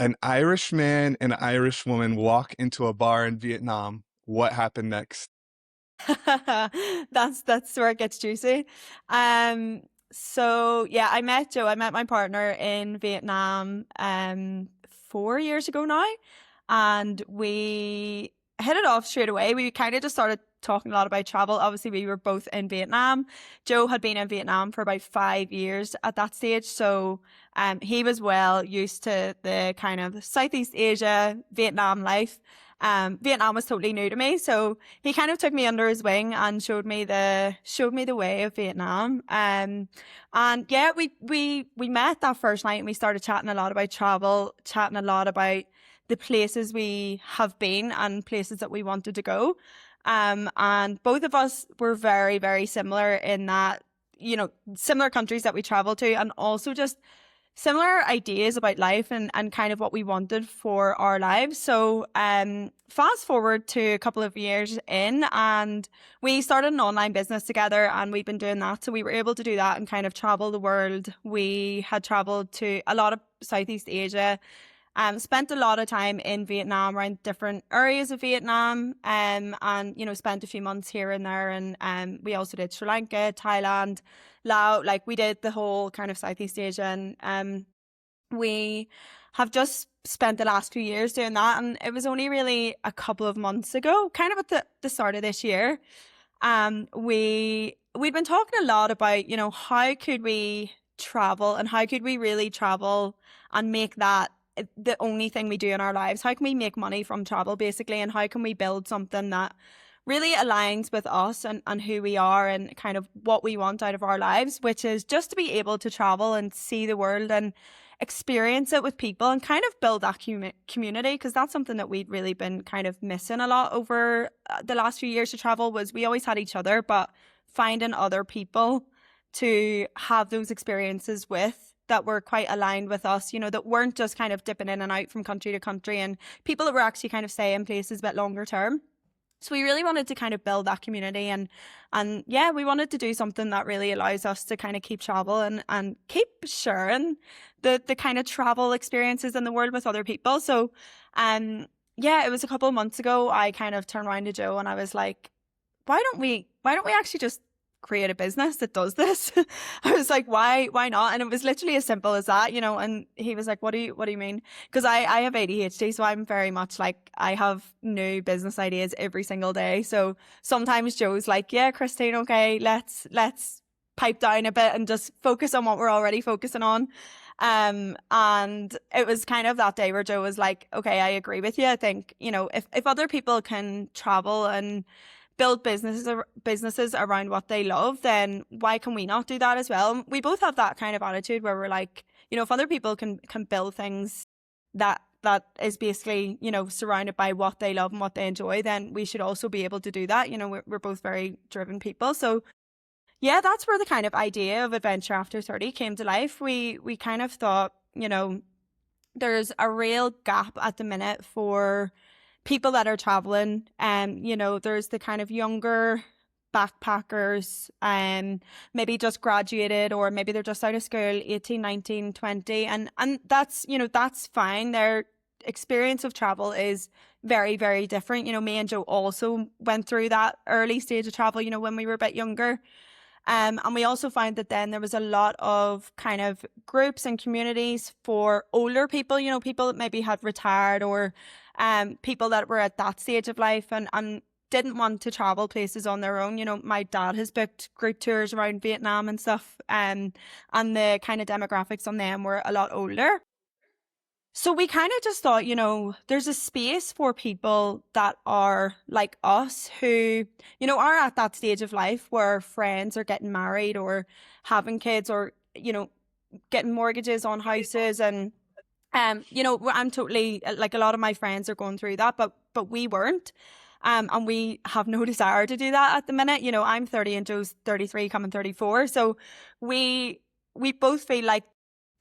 An Irish man and an Irish woman walk into a bar in Vietnam. What happened next? That's where it gets juicy. So yeah, I met Joe. I met my partner in Vietnam 4 years ago now, and we hit it off straight away. We kind of just started talking a lot about travel. Obviously, we were both in Vietnam. Joe had been in Vietnam for about 5 years at that stage, so he was well used to the kind of Southeast Asia Vietnam life. Vietnam was totally new to me, so he kind of took me under his wing and showed me the way of Vietnam. And yeah, we met that first night and we started chatting a lot about travel, chatting a lot about the places we have been and places that we wanted to go. And both of us were very, very similar in that, similar countries that we traveled to, and also just similar ideas about life and kind of what we wanted for our lives. So fast forward to a couple of years in, and we started an online business together, and we've been doing that. So we were able to do that and kind of travel the world. We had traveled to a lot of Southeast Asia. Spent a lot of time in Vietnam, around different areas of Vietnam, and spent a few months here and there, and we also did Sri Lanka, Thailand, Laos. Like, we did the whole kind of Southeast Asia, and we have just spent the last few years doing that, and it was only really a couple of months ago, kind of at the start of this year, we'd been talking a lot about, how could we travel and how could we really travel and make that the only thing we do in our lives. How can we make money from travel, basically, and how can we build something that really aligns with us and who we are and kind of what we want out of our lives, which is just to be able to travel and see the world and experience it with people and kind of build that community, because that's something that we'd really been kind of missing a lot over the last few years to travel. Was we always had each other, but finding other people to have those experiences with that were quite aligned with us, that weren't just kind of dipping in and out from country to country, and people that were actually kind of staying places a bit longer term. So we really wanted to kind of build that community, and yeah, we wanted to do something that really allows us to kind of keep travel and keep sharing the kind of travel experiences in the world with other people. So yeah, it was a couple of months ago, I kind of turned around to Joe and I was like, why don't we actually just create a business that does this? I was like, why not? And it was literally as simple as that, and he was like, what do you mean? Because I have ADHD, so I'm very much like, I have new business ideas every single day. So sometimes Joe's like, yeah, Christine, okay, let's pipe down a bit and just focus on what we're already focusing on. And it was kind of that day where Joe was like, okay, I agree with you. I think, if other people can travel and build businesses around what they love, then why can we not do that as well? We both have that kind of attitude where we're like, if other people can build things that is basically, surrounded by what they love and what they enjoy, then we should also be able to do that. We're both very driven people. So yeah, that's where the kind of idea of Adventure After 30 came to life. We kind of thought, there's a real gap at the minute for people that are traveling. There's the kind of younger backpackers, maybe just graduated, or maybe they're just out of school, 18, 19, 20. And that's fine. Their experience of travel is very, very different. Me and Joe also went through that early stage of travel, when we were a bit younger. And we also found that then there was a lot of kind of groups and communities for older people, people that maybe had retired, or people that were at that stage of life and didn't want to travel places on their own. My dad has booked group tours around Vietnam and stuff, and the kind of demographics on them were a lot older. So we kind of just thought, there's a space for people that are like us who, are at that stage of life where friends are getting married or having kids, or, getting mortgages on houses. And, I'm totally, like, a lot of my friends are going through that, but we weren't. And we have no desire to do that at the minute. I'm 30 and Joe's 33, coming 34. So we both feel like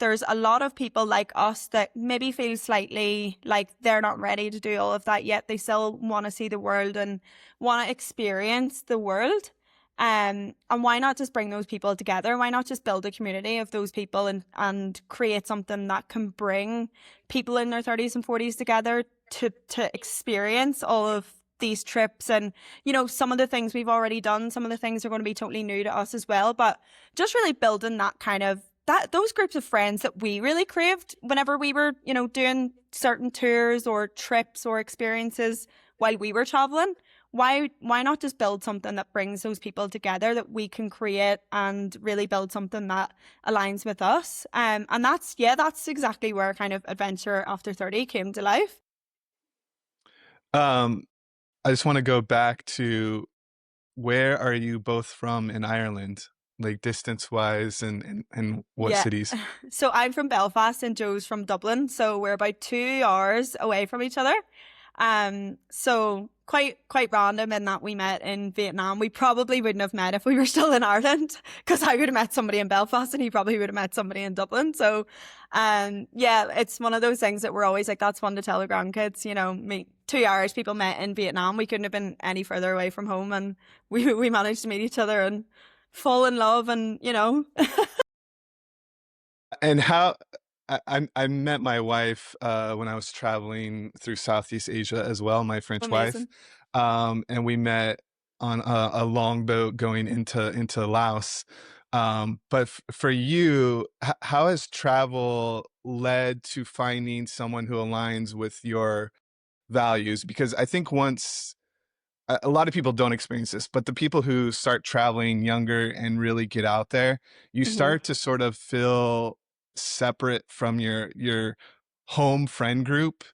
there's a lot of people like us that maybe feel slightly like they're not ready to do all of that yet. They still want to see the world and want to experience the world. And why not just bring those people together? Why not just build a community of those people and create something that can bring people in their 30s and 40s together to experience all of these trips. And some of the things we've already done, some of the things are going to be totally new to us as well, but just really building that kind of that those groups of friends that we really craved whenever we were doing certain tours or trips or experiences while we were traveling. Why not just build something that brings those people together that we can create and really build something that aligns with us? And that's exactly where kind of Adventure After 30 came to life. Um, I just want to go back to, where are you both from in Ireland, like distance wise, and what Yeah. cities? So I'm from Belfast and Joe's from Dublin. So we're about 2 hours away from each other. So quite random in that we met in Vietnam. We probably wouldn't have met if we were still in Ireland, because I would have met somebody in Belfast and he probably would have met somebody in Dublin. So yeah, it's one of those things that we're always like, that's fun to tell the grandkids, me 2 hours people met in Vietnam. We couldn't have been any further away from home, and we managed to meet each other and fall in love, and And how I met my wife when I was traveling through Southeast Asia as well, my French wife, amazing. and we met on a long boat going into Laos. But for you, how has travel led to finding someone who aligns with your values? Because I think once a lot of people don't experience this, but the people who start traveling younger and really get out there, you Hmm. start to sort of feel separate from your home friend group,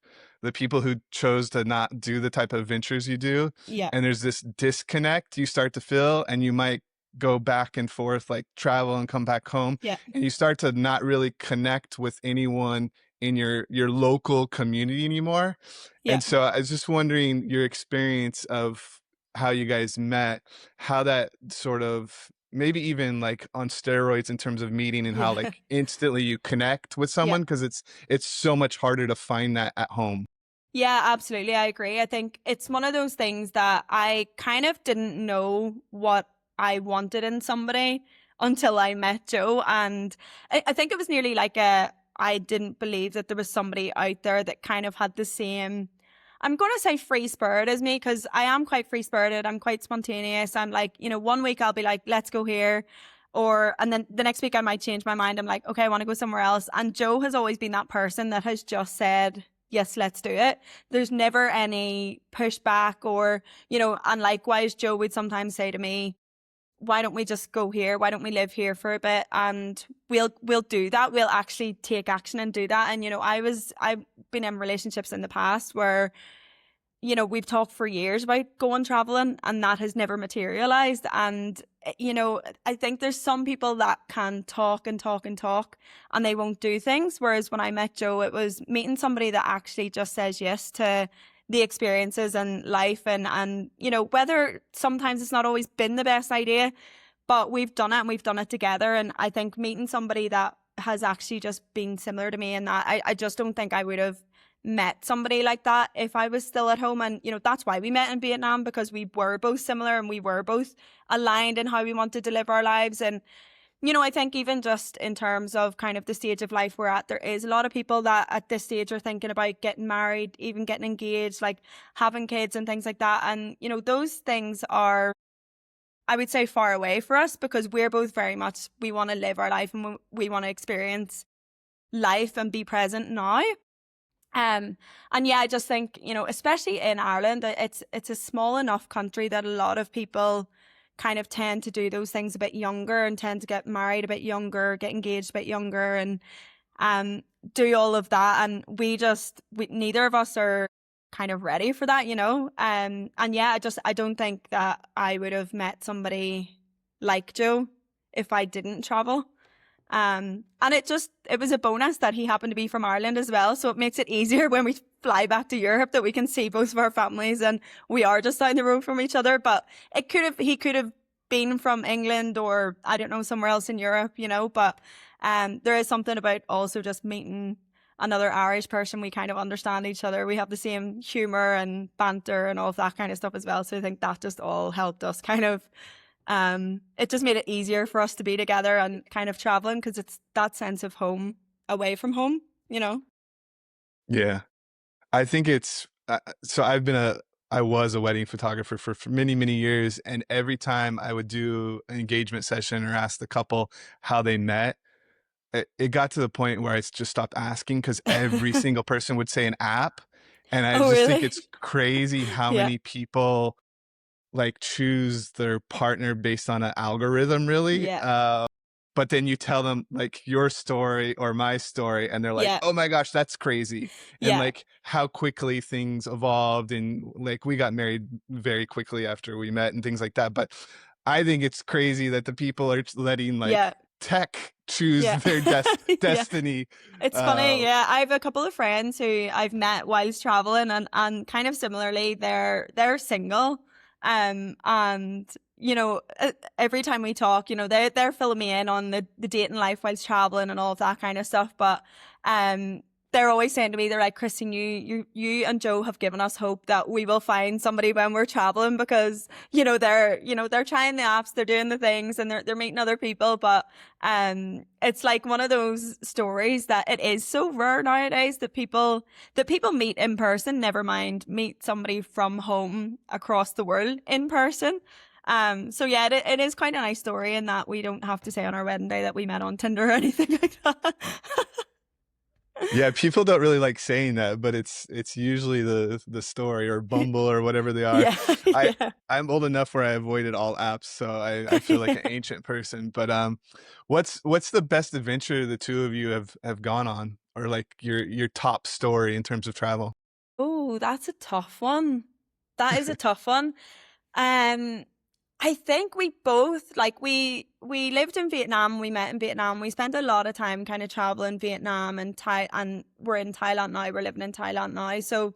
the people who chose to not do the type of adventures you do. Yeah, And there's this disconnect you start to feel, and you might go back and forth, like travel and come back home, yeah, and you start to not really connect with anyone in your local community anymore. yeah, And so I was just wondering your experience of how you guys met, how that sort of, maybe even like on steroids in terms of meeting, and how yeah. like instantly you connect with Yeah. someone, because it's so much harder to find that at home. Yeah, absolutely. I agree. I think it's one of those things that I kind of didn't know what I wanted in somebody until I met Joe. And I think it was nearly like I didn't believe that there was somebody out there that kind of had the same, I'm going to say free spirit as me, because I am quite free spirited. I'm quite spontaneous. I'm like, one week I'll be like, let's go here. And then the next week I might change my mind. I'm like, okay, I want to go somewhere else. And Joe has always been that person that has just said, yes, let's do it. There's never any pushback and likewise, Joe would sometimes say to me, why don't we just go here? Why don't we live here for a bit? And we'll do that. We'll actually take action and do that. And, I've been in relationships in the past where we've talked for years about going traveling and that has never materialized. And, I think there's some people that can talk and talk and talk and they won't do things. Whereas when I met Joe, it was meeting somebody that actually just says yes to the experiences and life. And whether sometimes it's not always been the best idea, but we've done it and we've done it together. And I think meeting somebody that has actually just been similar to me, and that I just don't think I would have met somebody like that if I was still at home. And that's why we met in Vietnam, because we were both similar and we were both aligned in how we wanted to live our lives. And I think even just in terms of kind of the stage of life we're at, there is a lot of people that at this stage are thinking about getting married, even getting engaged, like having kids and things like that. And those things are, I would say, far away for us, because we're both very much, we want to live our life and we want to experience life and be present now. And yeah, I just think, especially in Ireland, it's a small enough country that a lot of people kind of tend to do those things a bit younger and tend to get married a bit younger, get engaged a bit younger, and um do all of that. And we neither of us are kind of ready for that. And yeah, I don't think that I would have met somebody like Joe if I didn't travel. And it was a bonus that he happened to be from Ireland as well. So it makes it easier when we fly back to Europe that we can see both of our families and we are just down the road from each other. But he could have been from England or I don't know, somewhere else in Europe. But, there is something about also just meeting another Irish person. We kind of understand each other. We have the same humor and banter and all of that kind of stuff as well. So I think that just all helped us kind of It just made it easier for us to be together and kind of traveling because it's that sense of home away from home, you know? Yeah. I think it's so I was a wedding photographer for many, many years. And every time I would do an engagement session or ask the couple how they met, it got to the point where I just stopped asking because every single person would say an app. And I Oh, just think really? it's crazy how Yeah. many people like choose their partner based on an algorithm, really. Yeah. But then you tell them like your story or my story, and they're like, Yeah. "Oh my gosh, that's crazy!" And Yeah. like how quickly things evolved, and like we got married very quickly after we met, and things like that. But I think it's crazy that the people are letting like Yeah. tech choose Yeah. their Yeah. destiny. It's funny, Uh, yeah. I have a couple of friends who I've met whilst traveling and kind of similarly they're single. And every time we talk, they're filling me in on the dating life whilst traveling and all of that kind of stuff. But um they're always saying to me, they're like, Kristen, you and Joe have given us hope that we will find somebody when we're traveling because, they're trying the apps, they're doing the things and they're meeting other people, but it's like one of those stories that it is so rare nowadays that people meet in person, never mind meet somebody from home across the world in person. So yeah, it is quite a nice story in that we don't have to say on our wedding day that we met on Tinder or anything like that. Yeah, people don't really like saying that, but it's usually the story or Bumble or whatever they are. Yeah, I yeah. I'm old enough where I avoided all apps, so I feel like an ancient person. But what's the best adventure the two of you have gone on, or like your top story in terms of travel? Oh, that's a tough one. That is a tough one. Um, I think we both like we lived in Vietnam, we met in Vietnam. We spent a lot of time kind of traveling Vietnam and and we're in Thailand now. We're living in Thailand now. So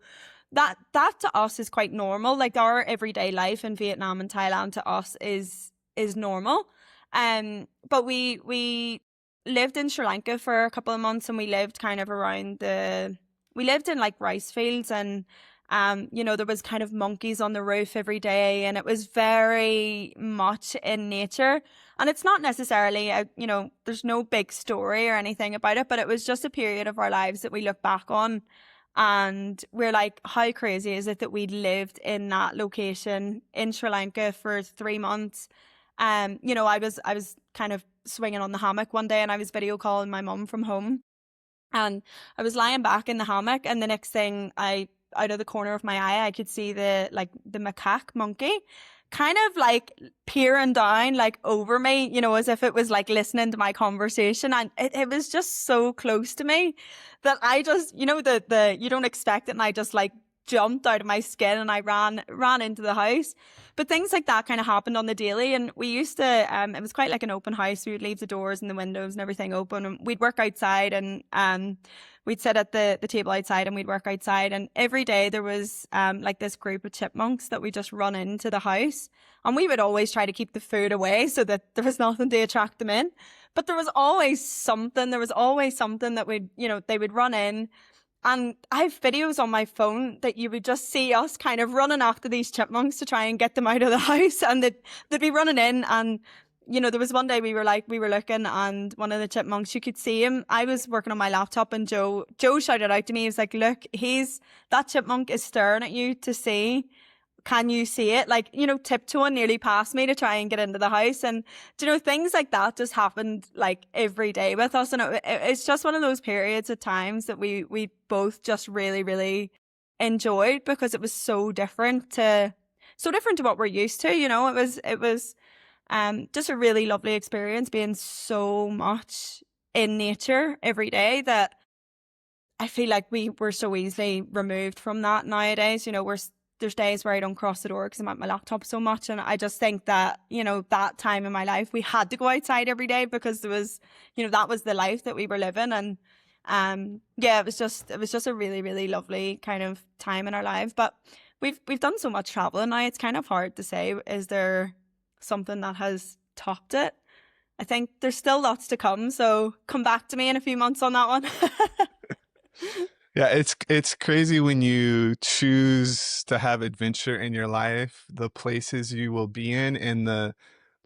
that to us is quite normal. Like our everyday life in Vietnam and Thailand to us is normal. But we lived in Sri Lanka for a couple of months and we lived kind of around we lived in like rice fields and there was kind of monkeys on the roof every day, and it was very much in nature. And it's not necessarily, there's no big story or anything about it, but it was just a period of our lives that we look back on. And we're like, how crazy is it that we lived in that location in Sri Lanka for 3 months? I was kind of swinging on the hammock one day, and I was video calling my mum from home, and I was lying back in the hammock, and the next thing out of the corner of my eye, I could see the macaque monkey kind of like peering down like over me, as if it was like listening to my conversation. And it was just so close to me that I just, the you don't expect it, and I just like jumped out of my skin and I ran into the house. But things like that kind of happened on the daily, and we used to it was quite like an open house. We would leave the doors and the windows and everything open, and we'd work outside, and we'd sit at the table outside and we'd work outside. And every day there was like this group of chipmunks that we just run into the house, and we would always try to keep the food away so that there was nothing to attract them in. But there was always something. There was always something that they would run in. And I have videos on my phone that you would just see us kind of running after these chipmunks to try and get them out of the house. And they'd be running in. And, there was one day we were looking, and one of the chipmunks, you could see him. I was working on my laptop, and Joe shouted out to me. He was like, look, that chipmunk is staring at you to see. Can you see it? Like, tiptoeing nearly past me to try and get into the house. And, things like that just happened like every day with us. And it's just one of those periods of times that we both just really, really enjoyed because it was so different to what we're used to. It was just a really lovely experience being so much in nature every day that I feel like we were so easily removed from that nowadays. There's days where I don't cross the door because I'm at my laptop so much, and I just think that that time in my life we had to go outside every day because there was that was the life that we were living, and yeah, it was just a really, really lovely kind of time in our lives. But we've done so much traveling now; it's kind of hard to say is there something that has topped it. I think there's still lots to come, so come back to me in a few months on that one. Yeah, it's crazy when you choose to have adventure in your life, the places you will be in, and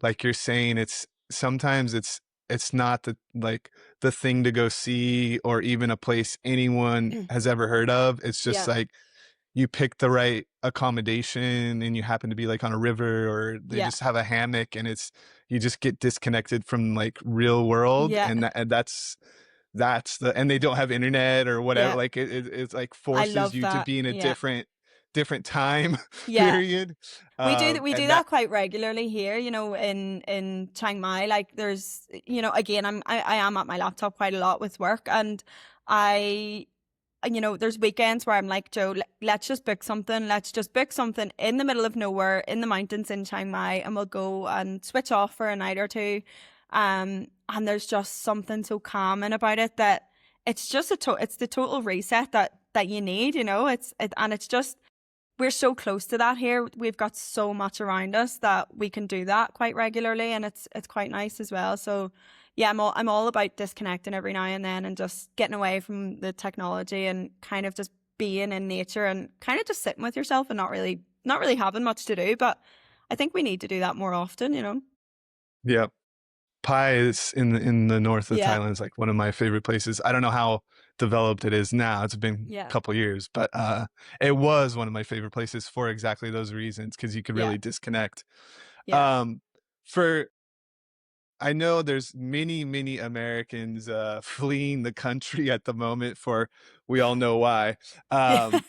like you're saying, it's sometimes it's not the thing to go see or even a place anyone has ever heard of. It's just Yeah. like you pick the right accommodation and you happen to be like on a river, or they Yeah. just have a hammock, and it's you just get disconnected from like real world, Yeah. and that's the and they don't have internet or whatever, Yeah. like it's like I forces love you to that. be in a Yeah. different time Yeah. period. We do And that that quite regularly here, in Chiang Mai. Like there's, again, I am at my laptop quite a lot with work, and I there's weekends where I'm like, Joe, let's just book something. Let's just book something in the middle of nowhere in the mountains in Chiang Mai, and we'll go and switch off for a night or two. And there's just something so calming about it that it's just it's the total reset that you need. And it's just we're so close to that here. We've got so much around us that we can do that quite regularly, and it's quite nice as well. So yeah, I'm all about disconnecting every now and then and just getting away from the technology and kind of just being in nature and kind of just sitting with yourself and not really having much to do. But I think we need to do that more often. yeah, Pai is in the north of Yeah, Thailand is like one of my favorite places. I don't know how developed it is now. It's been a yeah, couple years, but it was one of my favorite places for exactly those reasons, because you could yeah, really disconnect. yeah. Um, for I know there's many Americans fleeing the country at the moment for we all know why. Yeah.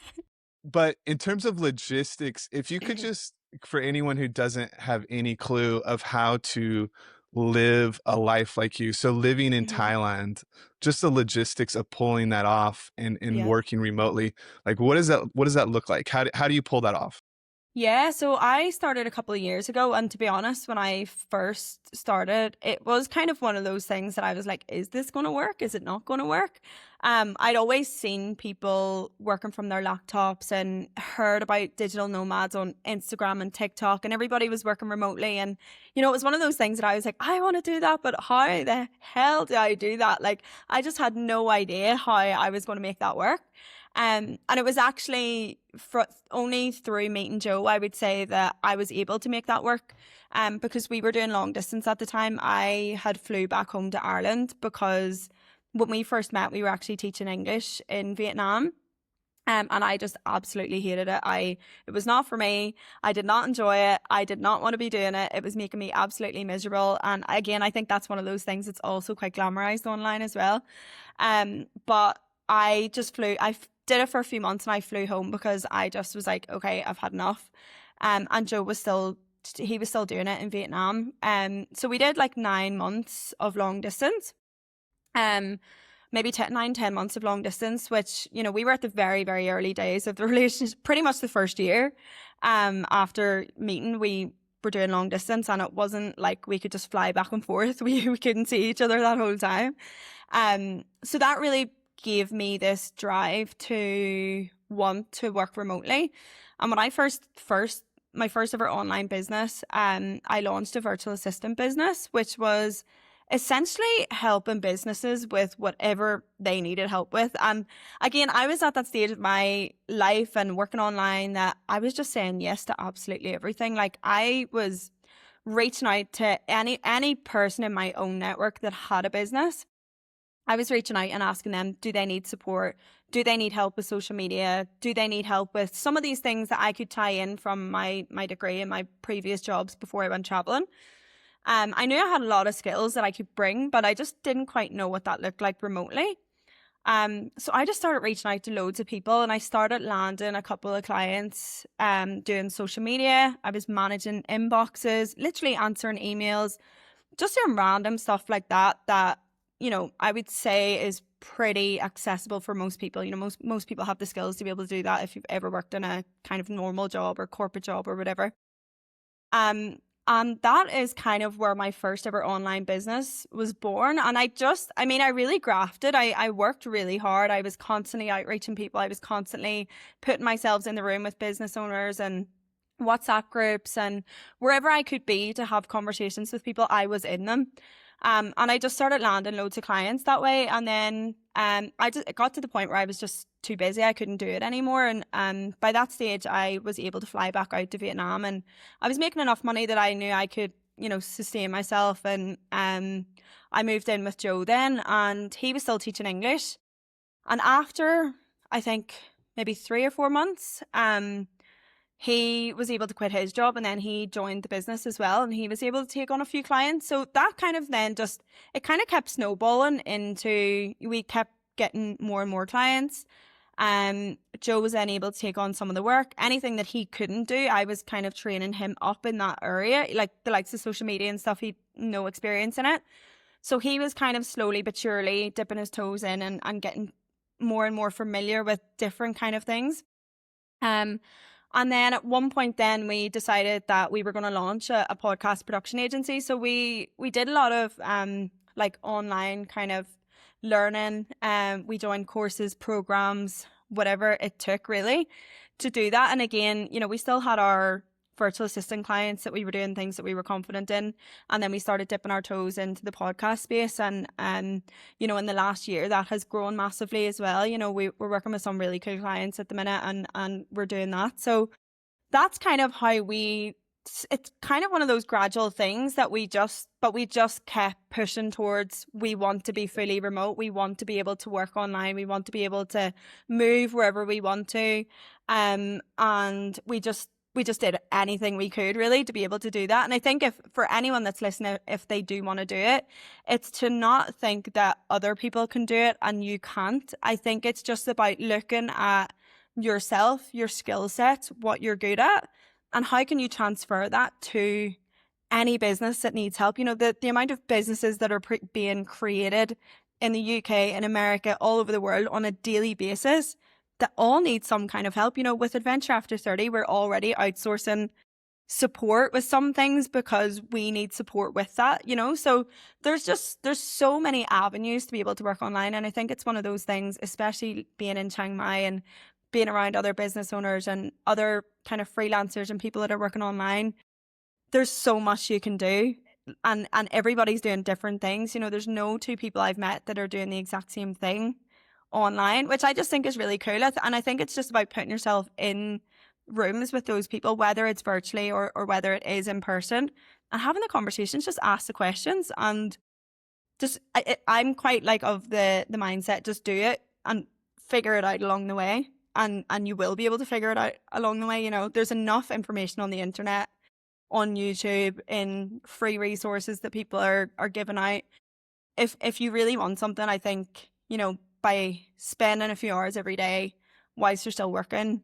But in terms of logistics, if you could just, for anyone who doesn't have any clue of how to live a life like you, so living in Mhm. Thailand, just the logistics of pulling that off and Yeah. working remotely, like what does that look like? How do you pull that off? Yeah, so I started a couple of years ago, and to be honest, when I first started, it was kind of one of those things that I was like, is this going to work? Is it not going to work? I'd always seen people working from their laptops and heard about digital nomads on Instagram and TikTok, and everybody was working remotely. And, it was one of those things that I was like, I want to do that, but how the hell do I do that? Like, I just had no idea how I was going to make that work. And it was actually only through meeting Joe, I would say, that I was able to make that work. Because we were doing long distance at the time. I had flew back home to Ireland because when we first met, we were actually teaching English in Vietnam. And I just absolutely hated it. It was not for me. I did not enjoy it. I did not want to be doing it. It was making me absolutely miserable. And again, I think that's one of those things that's also quite glamorized online as well. But I just flew. Did it for a few months and I flew home because I just was like, okay, I've had enough. And Joe was still he was still doing it in Vietnam. So we did like 9 months of long distance. Um, maybe 10 months of long distance, which, we were at the very, very early days of the relationship, pretty much the first year. After meeting, we were doing long distance, and it wasn't like we could just fly back and forth. We couldn't see each other that whole time. So that really gave me this drive to want to work remotely. And when I my first ever online business, I launched a virtual assistant business, which was essentially helping businesses with whatever they needed help with. And again, I was at that stage of my life and working online that I was just saying yes to absolutely everything. Like I was reaching out to any person in my own network that had a business. I was reaching out and asking them, do they need support? Do they need help with social media? Do they need help with some of these things that I could tie in from my degree and my previous jobs before I went traveling? I knew I had a lot of skills that I could bring, but I just didn't quite know what that looked like remotely. So I just started reaching out to loads of people, and I started landing a couple of clients, doing social media. I was managing inboxes, literally answering emails, just doing random stuff like that, I would say is pretty accessible for most people. Most people have the skills to be able to do that if you've ever worked in a kind of normal job or corporate job or whatever. And that is kind of where my first ever online business was born. And I really grafted. I worked really hard. I was constantly outreaching people. I was constantly putting myself in the room with business owners and WhatsApp groups and wherever I could be to have conversations with people, I was in them. And I just started landing loads of clients that way. And then it got to the point where I was just too busy. I couldn't do it anymore. And by that stage, I was able to fly back out to Vietnam. And I was making enough money that I knew I could sustain myself. And I moved in with Joe then, and he was still teaching English. And after, I think, maybe 3 or 4 months, he was able to quit his job, and then he joined the business as well, and he was able to take on a few clients. So that kind of then just, it kind of kept snowballing into, we kept getting more and more clients. Joe was then able to take on some of the work. Anything that he couldn't do, I was kind of training him up in that area, like the likes of social media and stuff. He'd no experience in it. So he was kind of slowly but surely dipping his toes in, and getting more and more familiar with different kind of things. Um, and then at one point then we decided that we were going to launch a podcast production agency. So we did a lot of like online kind of learning. We joined courses, programs, whatever it took really to do that. And again, we still had our virtual assistant clients that we were doing things that we were confident in. And then we started dipping our toes into the podcast space. And, in the last year that has grown massively as well. We're working with some really cool clients at the minute, and we're doing that. So that's kind of how it's kind of one of those gradual things that we just kept pushing towards. We want to be fully remote. We want to be able to work online. We want to be able to move wherever we want to. And we just did anything we could really to be able to do that. And I think if for anyone that's listening, if they do want to do it, it's to not think that other people can do it and you can't. I think it's just about looking at yourself, your skill set, what you're good at, and how can you transfer that to any business that needs help. The amount of businesses that are being created in the UK, in America, all over the world on a daily basis, that all need some kind of help. With Adventure After 30, we're already outsourcing support with some things because we need support with that, so there's so many avenues to be able to work online. And I think it's one of those things, especially being in Chiang Mai and being around other business owners and other kind of freelancers and people that are working online, there's so much you can do. And everybody's doing different things. There's no two people I've met that are doing the exact same thing online, which I just think is really cool. And I think it's just about putting yourself in rooms with those people, whether it's virtually or whether it is in person, and having the conversations, just ask the questions. And just I'm quite like of the mindset, just do it and figure it out along the way. And you will be able to figure it out along the way. There's enough information on the internet, on YouTube, in free resources that people are giving out. If you really want something, I think, by spending a few hours every day whilst you're still working,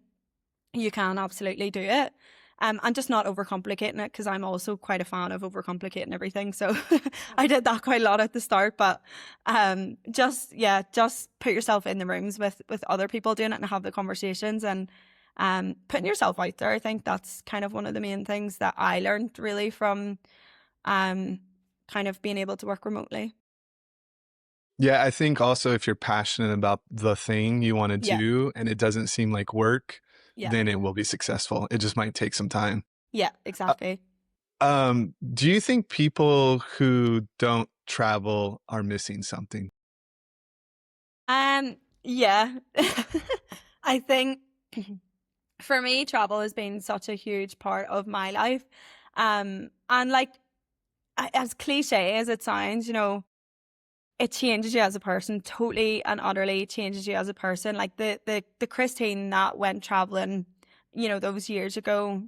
you can absolutely do it. And just not overcomplicating it, because I'm also quite a fan of overcomplicating everything. So I did that quite a lot at the start, but just put yourself in the rooms with other people doing it and have the conversations, and putting yourself out there. I think that's kind of one of the main things that I learned really from kind of being able to work remotely. Yeah, I think also if you're passionate about the thing you want to Yeah. do and it doesn't seem like work, Yeah. then it will be successful. It just might take some time. Yeah, exactly. Do you think people who don't travel are missing something? Yeah. I think for me, travel has been such a huge part of my life. And like, as cliche as it sounds, it changes you as a person, totally and utterly changes you as a person. Like the Christine that went traveling, those years ago,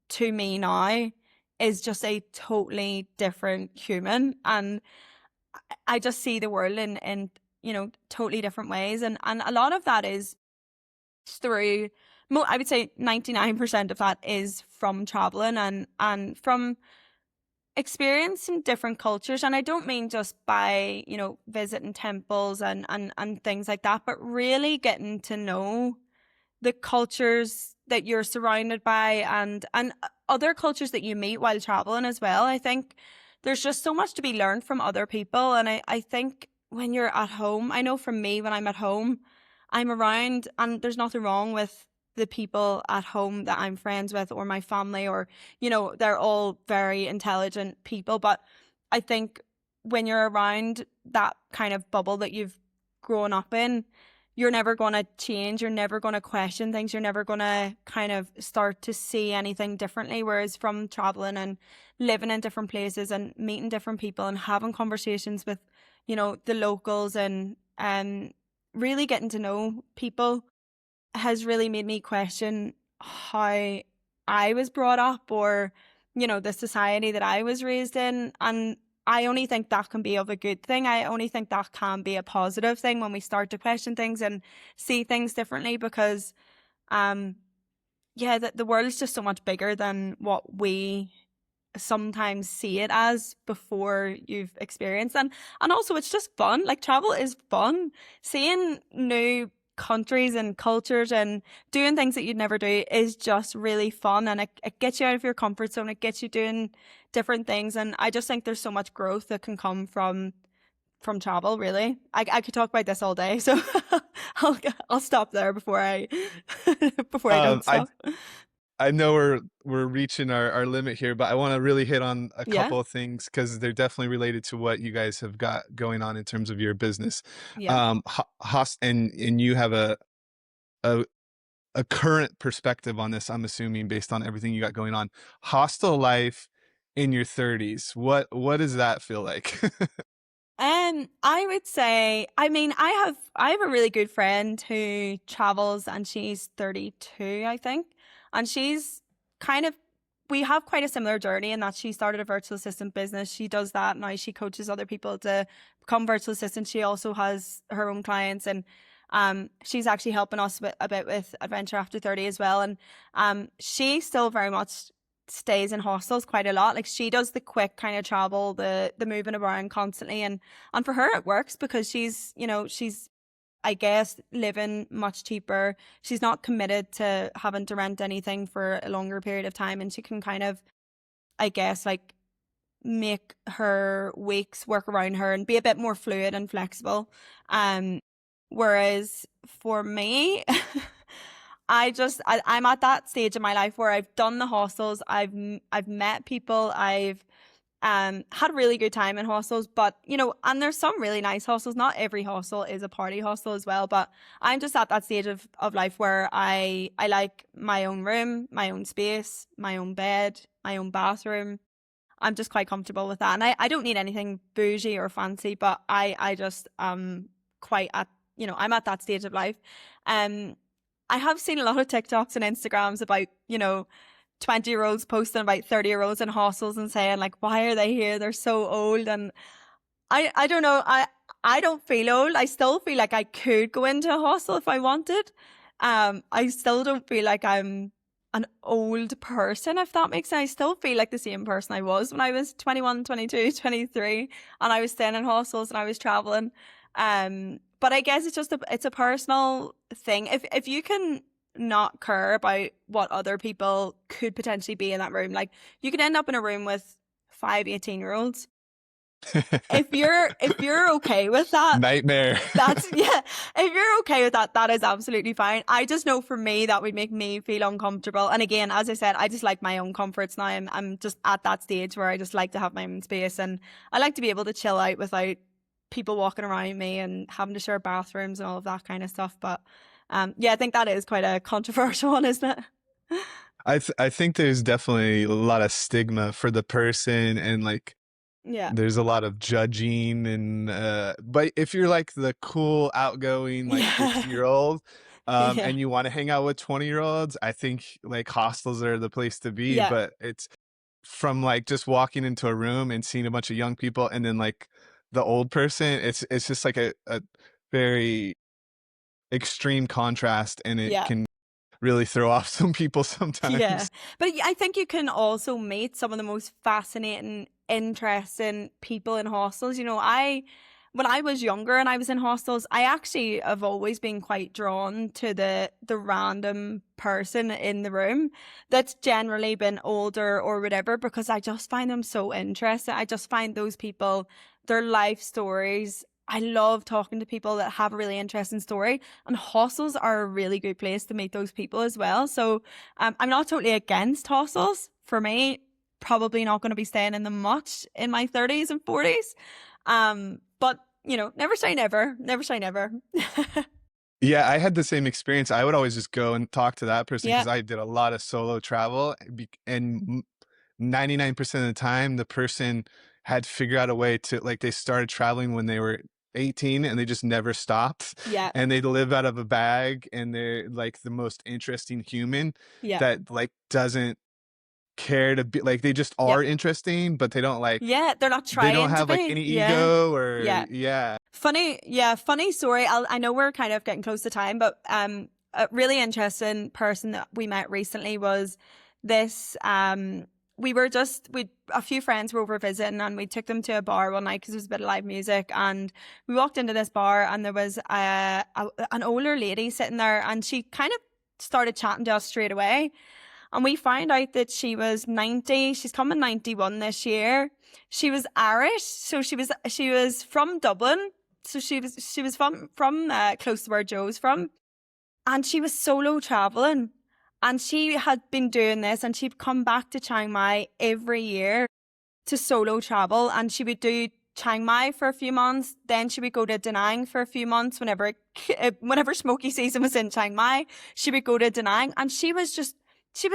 to me now is just a totally different human. And I just see the world in totally different ways. And a lot of that is through, I would say 99% of that is from traveling and from experiencing different cultures. And I don't mean just by, visiting temples and things like that, but really getting to know the cultures that you're surrounded by, and other cultures that you meet while traveling as well. I think there's just so much to be learned from other people. And I think when you're at home, I know for me, when I'm at home, I'm around, and there's nothing wrong with the people at home that I'm friends with, or my family, or, they're all very intelligent people. But I think when you're around that kind of bubble that you've grown up in, you're never going to change, you're never going to question things, you're never going to kind of start to see anything differently. Whereas from traveling and living in different places and meeting different people and having conversations with, the locals and really getting to know people has really made me question how I was brought up, or, the society that I was raised in. And I only think that can be of a good thing. I only think that can be a positive thing when we start to question things and see things differently, because, yeah, the world is just so much bigger than what we sometimes see it as before you've experienced. And also it's just fun. Like, travel is fun. Seeing new countries and cultures and doing things that you'd never do is just really fun, and it gets you out of your comfort zone. It gets you doing different things, and I just think there's so much growth that can come from travel. Really, I could talk about this all day, so I'll stop there before I before I don't I stop. I know we're reaching our limit here, but I want to really hit on a Yeah, couple of things because they're definitely related to what you guys have got going on in terms of your business. yeah. And you have a a current perspective on this, I'm assuming, based on everything you got going on. Hostel life in your 30s. What does that feel like? I would say, I mean, I have a really good friend who travels, and she's 32, I think. And she's kind of we have quite a similar journey in that she started a virtual assistant business. She does that now. She coaches other people to become virtual assistants. She also has her own clients, and she's actually helping us a bit with Adventure After 30 as well. And she still very much stays in hostels quite a lot. Like, she does the quick kind of travel, the moving around constantly, and for her it works because she's I guess living much cheaper. She's not committed to having to rent anything for a longer period of time, and she can kind of, I guess, like, make her weeks work around her and be a bit more fluid and flexible. Um, Whereas for me, I'm at that stage in my life where I've done the hostels, I've met people, I've had a really good time in hostels, but and there's some really nice hostels. Not every hostel is a party hostel as well, but I'm just at that stage of life where I like my own room, my own space, my own bed, my own bathroom. I'm just quite comfortable with that. And I don't need anything bougie or fancy, but I just quite at I'm at that stage of life. Um I have seen a lot of TikToks and Instagrams about, 20-year-olds posting about 30-year-olds in hostels and saying, like, why are they here? They're so old. And I don't know. I don't feel old. I still feel like I could go into a hostel if I wanted. I still don't feel like I'm an old person, if that makes sense. I still feel like the same person I was when I was 21, 22, 23, and I was staying in hostels and I was traveling. But I guess it's a personal thing. If you can not care about what other people could potentially be in that room, like, you could end up in a room with 5 18-year-olds. If you're okay with that, Nightmare. that's yeah. If you're okay with that, that is absolutely fine. I just know for me that would make me feel uncomfortable. And again, as I said, I just like my own comforts now. I'm just at that stage where I just like to have my own space, and I like to be able to chill out without people walking around me and having to share bathrooms and all of that kind of stuff. But yeah, I think that is quite a controversial one, isn't it? I think there's definitely a lot of stigma for the person, and like Yeah. there's a lot of judging, and but if you're like the cool outgoing like Yeah. 50-year-old Yeah. and you want to hang out with 20-year-olds, I think like hostels are the place to be. Yeah. But it's from like just walking into a room and seeing a bunch of young people and then like the old person, it's just like a very extreme contrast, and it Yeah. can really throw off some people Yeah. sometimes. But I think you can also meet some of the most fascinating, interesting people in hostels. When I was younger and I was in hostels, I actually have always been quite drawn to the random person in the room that's generally been older or whatever, because I just find them so interesting. I just find those people, their life stories. I love talking to people that have a really interesting story, and hostels are a really good place to meet those people as well. So I'm not totally against hostels. For me, probably not going to be staying in them much in my 30s and 40s. But never say never. Never say never. Yeah, I had the same experience. I would always just go and talk to that person Yeah, because I did a lot of solo travel, and 99% of the time, the person had figured out a way to, like, they started traveling when they were 18 and they just never stopped, yeah, and they live out of a bag, and they're like the most interesting human yeah, that like doesn't care to be like, they just yeah. are interesting, but they don't like, Yeah, they're not they don't trying to have like be. any Yeah. ego or Yeah. yeah. Funny, yeah, funny story. I know we're kind of getting close to time, but a really interesting person that we met recently was this we were just we a few friends were over visiting and we took them to a bar one night because there was a bit of live music, and we walked into this bar and there was an older lady sitting there, and she kind of started chatting to us straight away, and we found out that she was 90. She's coming 91 this year. She was Irish, so she was from Dublin. So she was from close to where Joe's from, and she was solo traveling. And she had been doing this, and she'd come back to Chiang Mai every year to solo travel, and she would do Chiang Mai for a few months, then she would go to Da Nang for a few months whenever smoky season was in Chiang Mai, she would go to Da Nang, and she was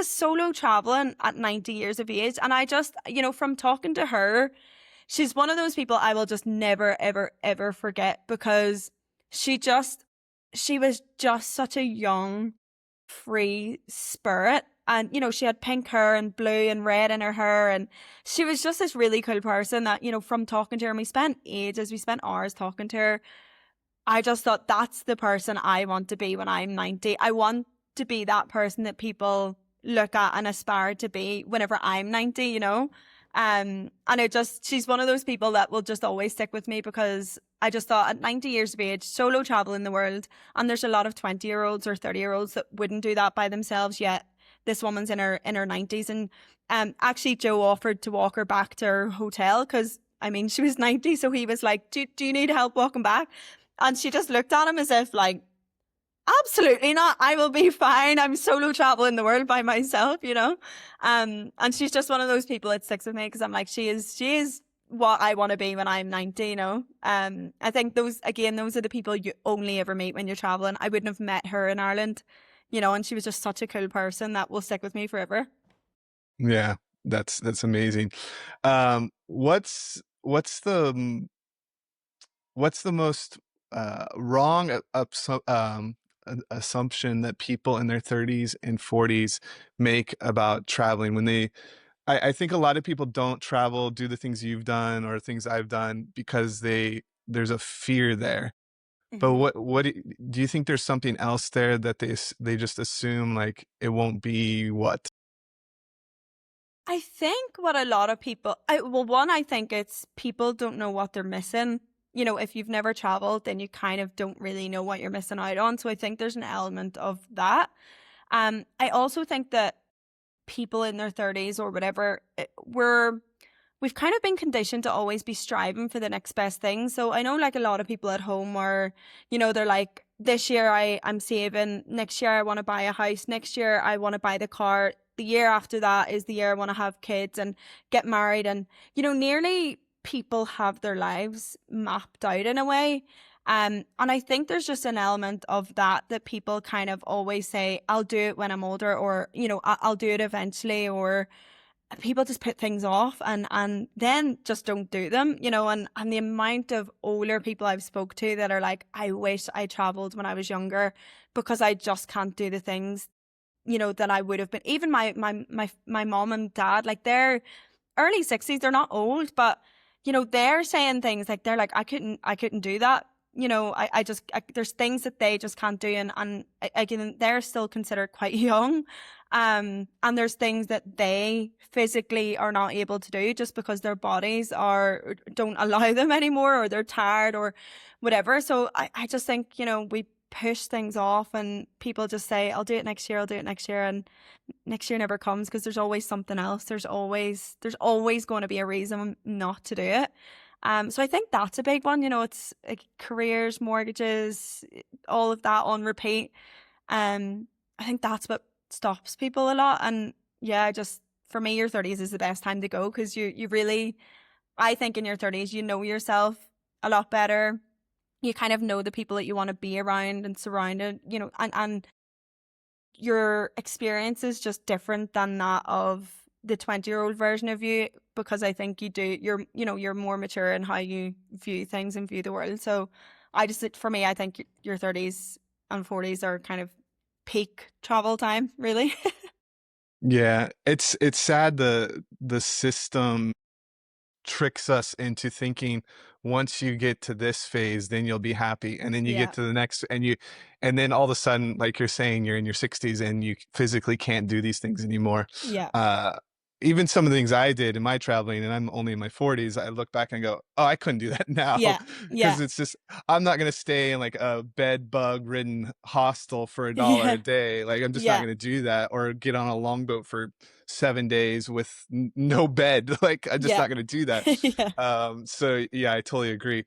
solo traveling at 90 years of age. And I just, from talking to her, she's one of those people I will just never, ever, ever forget, because she just, she was just such a young, free spirit. And, she had pink hair and blue and red in her hair. And she was just this really cool person that, from talking to her, and we spent hours talking to her. I just thought that's the person I want to be when I'm 90. I want to be that person that people look at and aspire to be whenever I'm 90. And she's one of those people that will just always stick with me, because I just thought at 90 years of age, solo travel in the world, and there's a lot of 20-year-olds or 30-year-olds that wouldn't do that by themselves, yet this woman's in her 90s. And actually Joe offered to walk her back to her hotel, because I mean, she was 90, so he was like, do you need help walking back? And she just looked at him as if like, absolutely not. I will be fine. I'm solo traveling the world by myself. And she's just one of those people that sticks with me, because I'm like, she is what I want to be when I'm 90. I think those are the people you only ever meet when you're traveling. I wouldn't have met her in Ireland, and she was just such a cool person that will stick with me forever. Yeah, that's amazing. What's the most wrong assumption that people in their 30s and 40s make about traveling when I think a lot of people don't travel, do the things you've done or things I've done because there's a fear there. But Mm-hmm. what do you think there's something else there that they just assume like it won't be what? I think what a lot of people, one, I think it's people don't know what they're missing. If you've never traveled, then you kind of don't really know what you're missing out on. So I think there's an element of that. I also think that people in their 30s or whatever, we've kind of been conditioned to always be striving for the next best thing. So I know like a lot of people at home where, they're like, this year I'm saving, next year I want to buy a house, next year I want to buy the car, the year after that is the year I want to have kids and get married. And, nearly people have their lives mapped out in a way. And I think there's just an element of that people kind of always say, I'll do it when I'm older, or, I'll do it eventually, or people just put things off and then just don't do them. And the amount of older people I've spoke to that are like, I wish I traveled when I was younger, because I just can't do the things, that I would have been. Even my mom and dad, like they're early 60s, they're not old, but they're saying things like, they're like, I couldn't do that. There's things that they just can't do. And again, they're still considered quite young. And there's things that they physically are not able to do just because their bodies don't allow them anymore, or they're tired or whatever. So I just think, we push things off, and people just say, I'll do it next year, I'll do it next year. And next year never comes, because there's always something else. There's always going to be a reason not to do it. So I think that's a big one. It's like careers, mortgages, all of that on repeat. I think that's what stops people a lot. And yeah, just for me, your 30s is the best time to go, because you really, I think in your 30s, you know yourself a lot better. you kind of know the people that you want to be around and surrounded, you know, and your experience is just different than that of the 20-year-old version of you, because I think you're more mature in how you view things and view the world. So for me, I think your 30s and 40s are kind of peak travel time, really. Yeah, it's sad the system tricks us into thinking once you get to this phase, then you'll be happy. And then you get Yeah. to the next and then all of a sudden, like you're saying, you're in your 60s and you physically can't do these things anymore. Yeah. Uh, Even some of the things I did in my traveling, and I'm only in my 40s, I look back and go, oh, I couldn't do that now. Yeah. Because Yeah. it's just, I'm not going to stay in like a bed bug ridden hostel for $1 a Yeah. day. Like, I'm just not Yeah. going to do that, or get on a longboat for 7 days with no bed. Like, I'm just Yeah. not going to do that. Yeah. So yeah, I totally agree.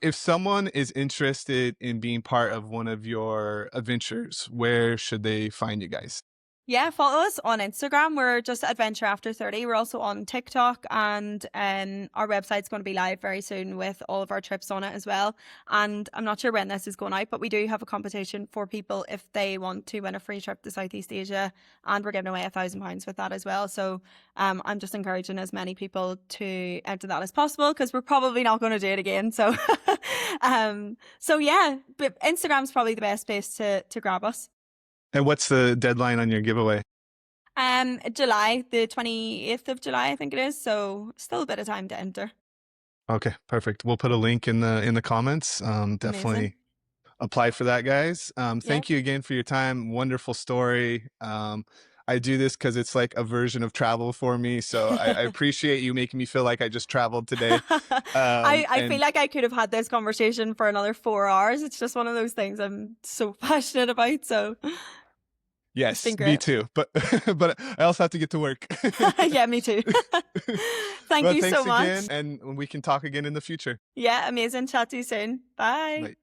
If someone is interested in being part of one of your adventures, where should they find you guys? Yeah, follow us on Instagram. We're just Adventure After 30. We're also on TikTok, and our website's going to be live very soon with all of our trips on it as well. And I'm not sure when this is going out, but we do have a competition for people if they want to win a free trip to Southeast Asia, and we're giving away £1,000 with that as well. So I'm just encouraging as many people to enter that as possible, because we're probably not going to do it again. So so yeah, but Instagram's probably the best place to grab us. And what's the deadline on your giveaway? July, the 28th of July, I think it is. So still a bit of time to enter. Okay, perfect. We'll put a link in the comments. Amazing. Definitely apply for that, guys. Yeah. Thank you again for your time. Wonderful story. I do this because it's like a version of travel for me. So I appreciate you making me feel like I just traveled today. I feel And like I could have had this conversation for another 4 hours. It's just one of those things I'm so passionate about. So it's been yes, me great. too. But but I also have to get to work. Yeah, me too. Thank Well, you so thanks much. again, and we can talk again in the future. Yeah, amazing. Chat to you soon. Bye. Bye.